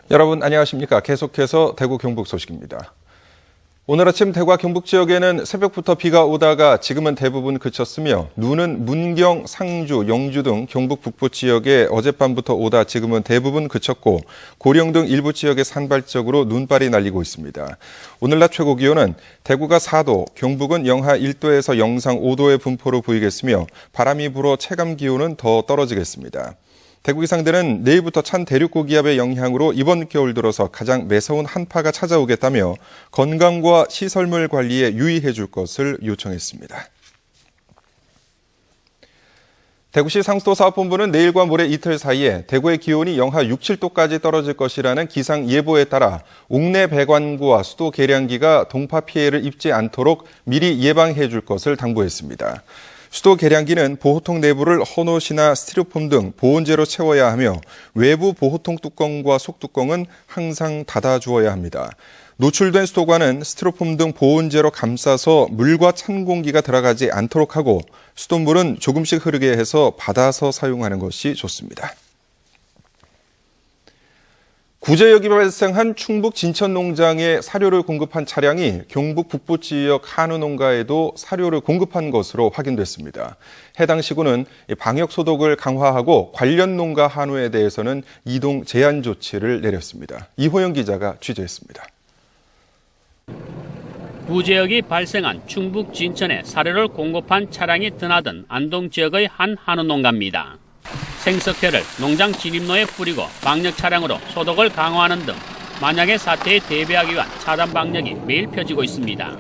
여러분 안녕하십니까? 계속해서 대구 경북 소식입니다. 오늘 아침 대구와 경북 지역에는 새벽부터 비가 오다가 지금은 대부분 그쳤으며 눈은 문경, 상주, 영주 등 경북 북부 지역에 어젯밤부터 오다 지금은 대부분 그쳤고 고령 등 일부 지역에 산발적으로 눈발이 날리고 있습니다. 오늘 낮 최고 기온은 대구가 4도, 경북은 영하 1도에서 영상 5도의 분포로 보이겠으며 바람이 불어 체감 기온은 더 떨어지겠습니다. 대구 기상대는 내일부터 찬 대륙고기압의 영향으로 이번 겨울 들어서 가장 매서운 한파가 찾아오겠다며 건강과 시설물 관리에 유의해 줄 것을 요청했습니다. 대구시 상수도사업본부는 내일과 모레 이틀 사이에 대구의 기온이 영하 6, 7도까지 떨어질 것이라는 기상예보에 따라 옥내 배관구와 수도 계량기가 동파 피해를 입지 않도록 미리 예방해 줄 것을 당부했습니다. 수도 계량기는 보호통 내부를 헌옷이나 스티로폼 등 보온재로 채워야 하며 외부 보호통 뚜껑과 속뚜껑은 항상 닫아주어야 합니다. 노출된 수도관은 스티로폼 등 보온재로 감싸서 물과 찬 공기가 들어가지 않도록 하고 수돗물은 조금씩 흐르게 해서 받아서 사용하는 것이 좋습니다. 구제역이 발생한 충북 진천 농장에 사료를 공급한 차량이 경북 북부 지역 한우 농가에도 사료를 공급한 것으로 확인됐습니다. 해당 시군은 방역 소독을 강화하고 관련 농가 한우에 대해서는 이동 제한 조치를 내렸습니다. 이호영 기자가 취재했습니다. 구제역이 발생한 충북 진천에 사료를 공급한 차량이 드나든 안동 지역의 한 한우 농가입니다. 생석회를 농장 진입로에 뿌리고 방역 차량으로 소독을 강화하는 등 만약의 사태에 대비하기 위한 차단 방역이 매일 펴지고 있습니다.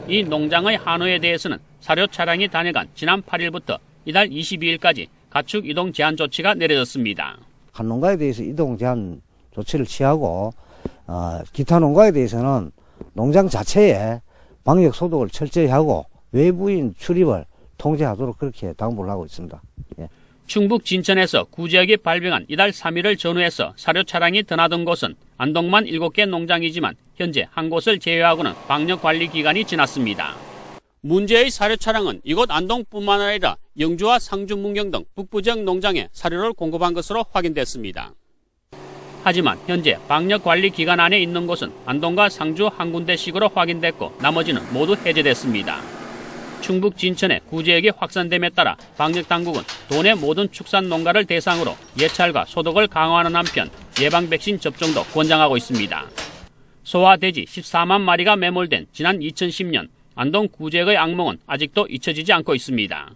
이 농장의 한우에 대해서는 사료 차량이 다녀간 지난 8일부터 이달 22일까지 가축 이동 제한 조치가 내려졌습니다. 한 농가에 대해서 이동 제한 조치를 취하고 기타 농가에 대해서는 농장 자체에 방역 소독을 철저히 하고 외부인 출입을 통제하도록 그렇게 당부를 하고 있습니다. 예. 충북 진천에서 구제역이 발병한 이달 3일을 전후해서 사료 차량이 드나든 곳은 안동만 7개 농장이지만 현재 한 곳을 제외하고는 방역 관리 기간이 지났습니다. 문제의 사료 차량은 이곳 안동뿐만 아니라 영주와 상주, 문경 등 북부 지역 농장에 사료를 공급한 것으로 확인됐습니다. 하지만 현재 방역 관리 기간 안에 있는 곳은 안동과 상주 한 군데씩으로 확인됐고 나머지는 모두 해제됐습니다. 충북 진천의 구제역이 확산됨에 따라 방역당국은 도내 모든 축산 농가를 대상으로 예찰과 소독을 강화하는 한편 예방 백신 접종도 권장하고 있습니다. 소와 돼지 14만 마리가 매몰된 지난 2010년 안동 구제역의 악몽은 아직도 잊혀지지 않고 있습니다.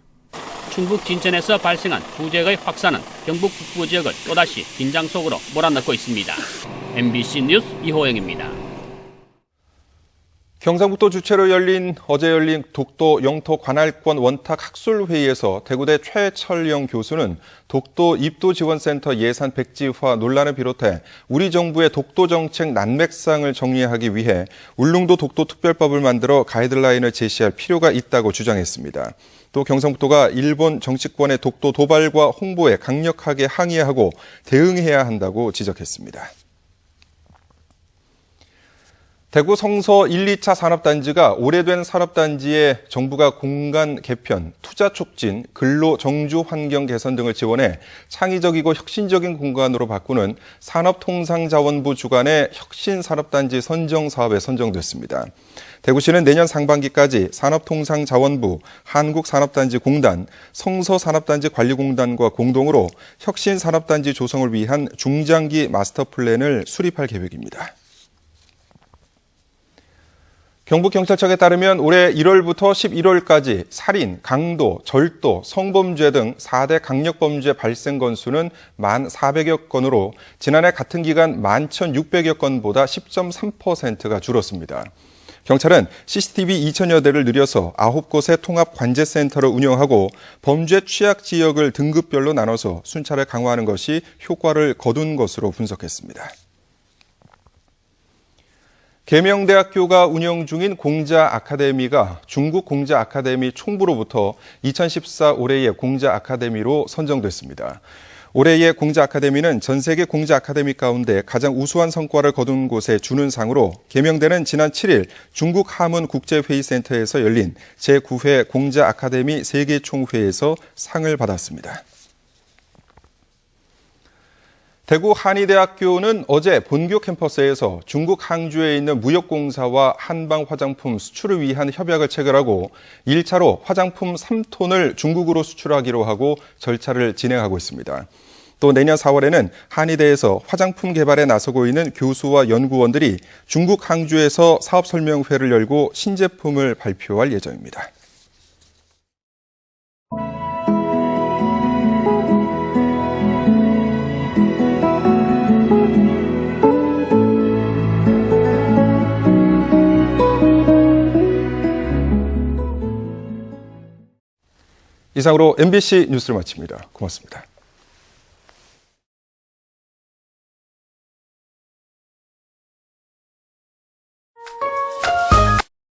충북 진천에서 발생한 구제역의 확산은 경북 북부 지역을 또다시 긴장 속으로 몰아넣고 있습니다. MBC 뉴스 이호영입니다. 경상북도 주최로 어제 열린 독도 영토 관할권 원탁 학술회의에서 대구대 최철영 교수는 독도 입도지원센터 예산 백지화 논란을 비롯해 우리 정부의 독도 정책 난맥상을 정리하기 위해 울릉도 독도특별법을 만들어 가이드라인을 제시할 필요가 있다고 주장했습니다. 또 경상북도가 일본 정치권의 독도 도발과 홍보에 강력하게 항의하고 대응해야 한다고 지적했습니다. 대구 성서 1, 2차 산업단지가 오래된 산업단지에 정부가 공간 개편, 투자 촉진, 근로 정주 환경 개선 등을 지원해 창의적이고 혁신적인 공간으로 바꾸는 산업통상자원부 주관의 혁신산업단지 선정 사업에 선정됐습니다. 대구시는 내년 상반기까지 산업통상자원부, 한국산업단지공단, 성서산업단지관리공단과 공동으로 혁신산업단지 조성을 위한 중장기 마스터플랜을 수립할 계획입니다. 경북경찰청에 따르면 올해 1월부터 11월까지 살인, 강도, 절도, 성범죄 등 4대 강력범죄 발생 건수는 1,400여 건으로 지난해 같은 기간 11,600여 건보다 10.3%가 줄었습니다. 경찰은 CCTV 2,000여 대를 늘려서 9곳의 통합관제센터를 운영하고 범죄 취약 지역을 등급별로 나눠서 순찰을 강화하는 것이 효과를 거둔 것으로 분석했습니다. 계명대학교가 운영 중인 공자아카데미가 중국 공자아카데미 총부로부터 2014 올해의 공자아카데미로 선정됐습니다. 올해의 공자아카데미는 전 세계 공자아카데미 가운데 가장 우수한 성과를 거둔 곳에 주는 상으로 계명대는 지난 7일 중국 하문 국제회의센터에서 열린 제9회 공자아카데미 세계총회에서 상을 받았습니다. 대구 한의대학교는 어제 본교 캠퍼스에서 중국 항주에 있는 무역공사와 한방 화장품 수출을 위한 협약을 체결하고 1차로 화장품 3톤을 중국으로 수출하기로 하고 절차를 진행하고 있습니다. 또 내년 4월에는 한의대에서 화장품 개발에 나서고 있는 교수와 연구원들이 중국 항주에서 사업 설명회를 열고 신제품을 발표할 예정입니다. 이상으로 MBC 뉴스를 마칩니다. 고맙습니다.